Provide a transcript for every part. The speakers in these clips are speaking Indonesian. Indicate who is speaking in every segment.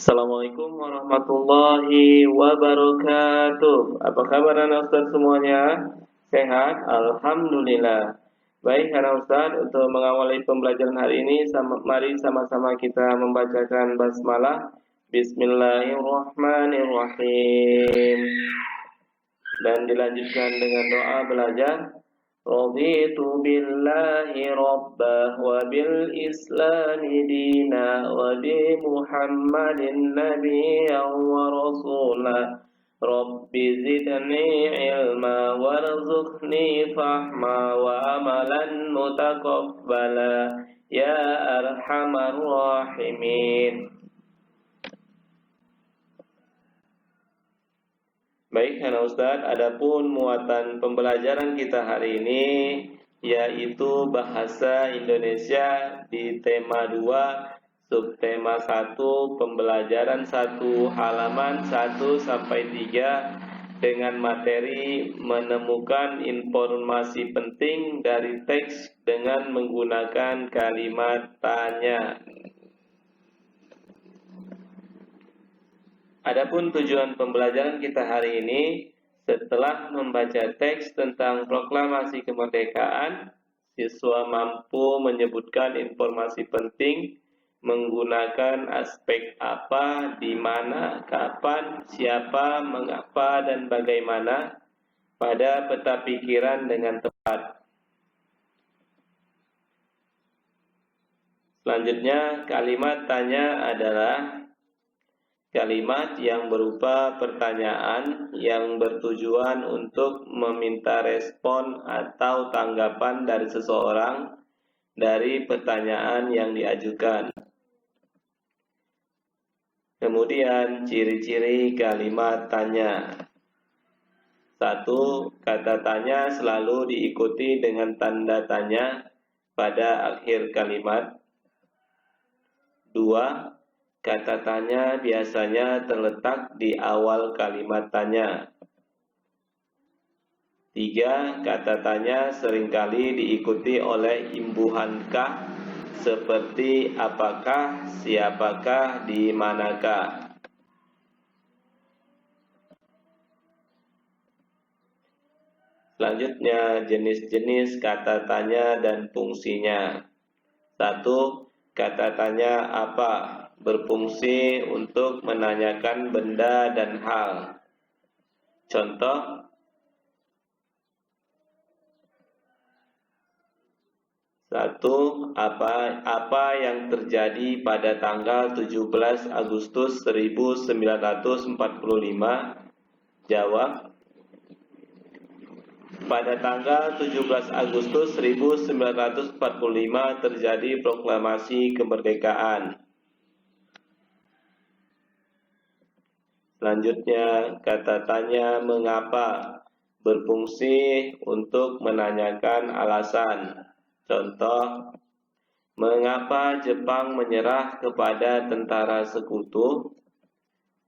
Speaker 1: Assalamualaikum warahmatullahi wabarakatuh. Apa kabar anak Ustaz semuanya? Sehat? Alhamdulillah. Baik anak Ustaz, untuk mengawali pembelajaran hari ini, mari sama-sama kita membacakan basmalah. Bismillahirrahmanirrahim. Dan dilanjutkan dengan doa belajar. Raditu billahi rabbah wa bil islami dina wa bi Muhammadin nabiyyan wa rasulah. Rabbi zidni ilma warzuqni fahma wa amalan mutaqabbala ya arhamar rahimin. Baik, anak Ustadz, adapun muatan pembelajaran kita hari ini yaitu bahasa Indonesia di tema 2, subtema 1, pembelajaran 1, halaman 1 sampai 3 dengan materi menemukan informasi penting dari teks dengan menggunakan kalimat tanya. Adapun tujuan pembelajaran kita hari ini, setelah membaca teks tentang proklamasi kemerdekaan, siswa mampu menyebutkan informasi penting menggunakan aspek apa, di mana, kapan, siapa, mengapa, dan bagaimana pada peta pikiran dengan tepat. Selanjutnya, kalimat tanya adalah kalimat yang berupa pertanyaan yang bertujuan untuk meminta respon atau tanggapan dari seseorang dari pertanyaan yang diajukan. Kemudian ciri-ciri kalimat tanya. 1. Kata tanya selalu diikuti dengan tanda tanya pada akhir kalimat. 2. Kata tanya biasanya terletak di awal kalimat tanya. 3. Kata tanya seringkali diikuti oleh imbuhan kah, seperti apakah, siapakah, di manakah. Selanjutnya, jenis-jenis kata tanya dan fungsinya. 1. Kata tanya apa? Berfungsi untuk menanyakan benda dan hal. Contoh, satu, apa yang terjadi pada tanggal 17 Agustus 1945? Jawab, pada tanggal 17 Agustus 1945 terjadi proklamasi kemerdekaan. Selanjutnya, kata tanya mengapa berfungsi untuk menanyakan alasan. Contoh, mengapa Jepang menyerah kepada tentara sekutu?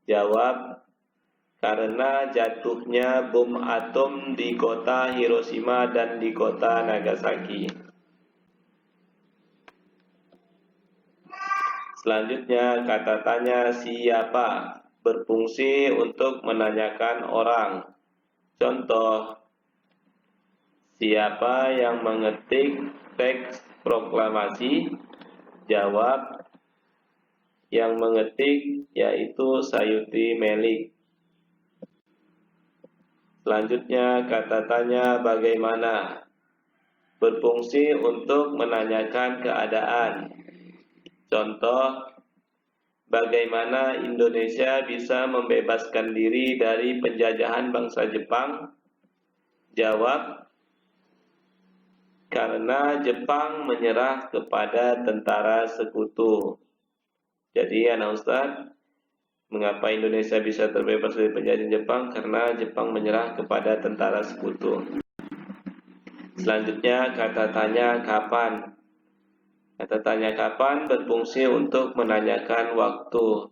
Speaker 1: Jawab, karena jatuhnya bom atom di kota Hiroshima dan di kota Nagasaki. Selanjutnya, kata tanya siapa? Berfungsi untuk menanyakan orang. Contoh, siapa yang mengetik teks proklamasi? Jawab, yang mengetik yaitu Sayuti Melik. Selanjutnya, kata tanya bagaimana? Berfungsi untuk menanyakan keadaan. Contoh, bagaimana Indonesia bisa membebaskan diri dari penjajahan bangsa Jepang? Jawab, karena Jepang menyerah kepada tentara sekutu. Jadi anak Ustaz, mengapa Indonesia bisa terbebas dari penjajahan Jepang? Karena Jepang menyerah kepada tentara sekutu. Selanjutnya, kata tanya kapan? Kata tanya kapan berfungsi untuk menanyakan waktu.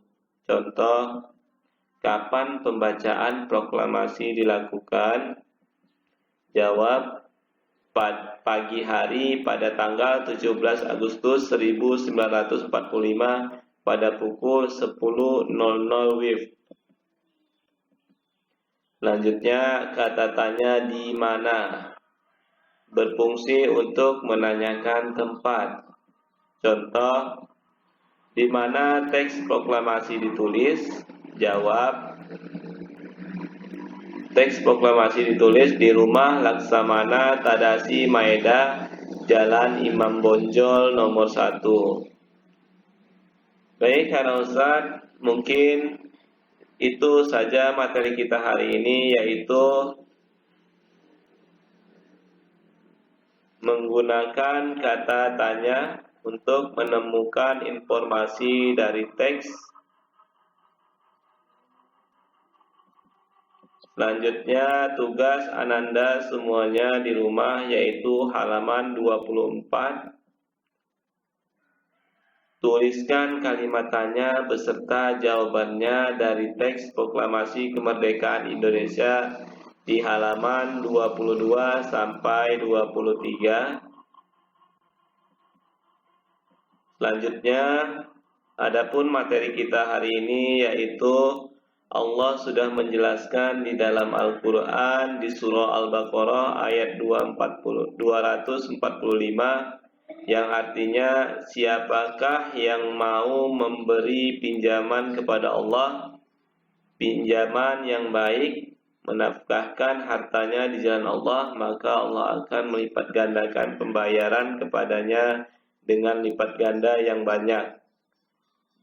Speaker 1: Contoh, kapan pembacaan proklamasi dilakukan? Jawab, pagi hari pada tanggal 17 Agustus 1945 pada pukul 10.00 WIB. Selanjutnya, kata tanya di mana berfungsi untuk menanyakan tempat. Contoh, di mana teks proklamasi ditulis? Jawab, teks proklamasi ditulis di rumah Laksamana Tadasi Maeda, Jalan Imam Bonjol nomor 1. Baik, karena Ustaz, mungkin itu saja materi kita hari ini, yaitu menggunakan kata tanya untuk menemukan informasi dari teks. Selanjutnya, tugas Ananda semuanya di rumah, yaitu halaman 24. Tuliskan kalimat tanya beserta jawabannya dari teks proklamasi kemerdekaan Indonesia di halaman 22 sampai 23. Selanjutnya, adapun materi kita hari ini yaitu Allah sudah menjelaskan di dalam Al-Quran di surah Al-Baqarah ayat 245 yang artinya, siapakah yang mau memberi pinjaman kepada Allah, pinjaman yang baik, menafkahkan hartanya di jalan Allah, maka Allah akan melipat gandakan pembayaran kepadanya dengan lipat ganda yang banyak.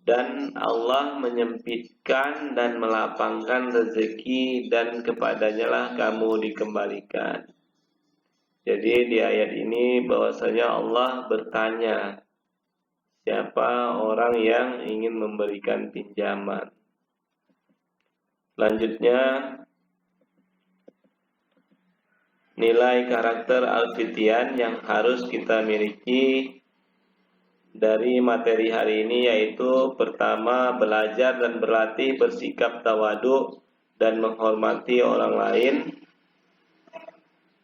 Speaker 1: Dan Allah menyempitkan dan melapangkan rezeki, dan kepadanya lah kamu dikembalikan. Jadi di ayat ini bahwasanya Allah bertanya, siapa orang yang ingin memberikan pinjaman. Selanjutnya, nilai karakter Al-Fityan yang harus kita miliki dari materi hari ini yaitu pertama, belajar dan berlatih bersikap tawadu dan menghormati orang lain.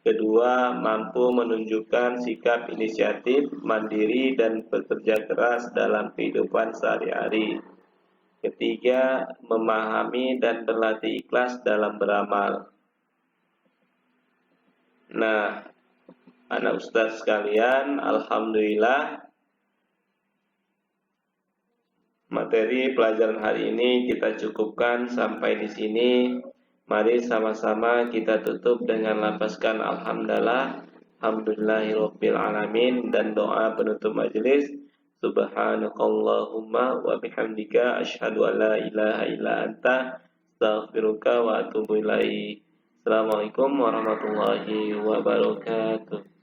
Speaker 1: Kedua, mampu menunjukkan sikap inisiatif, mandiri, dan bekerja keras dalam kehidupan sehari-hari. Ketiga, memahami dan berlatih ikhlas dalam beramal. Nah, anak ustaz sekalian, alhamdulillah materi pelajaran hari ini kita cukupkan sampai di sini. Mari sama-sama kita tutup dengan lafazkan alhamdulillah, alhamdulillahirabbil alamin, dan doa penutup majelis. Subhanakallahumma wa bihamdika asyhadu an la ilaha illa anta astaghfiruka wa atubu ilaik. Assalamualaikum warahmatullahi wabarakatuh.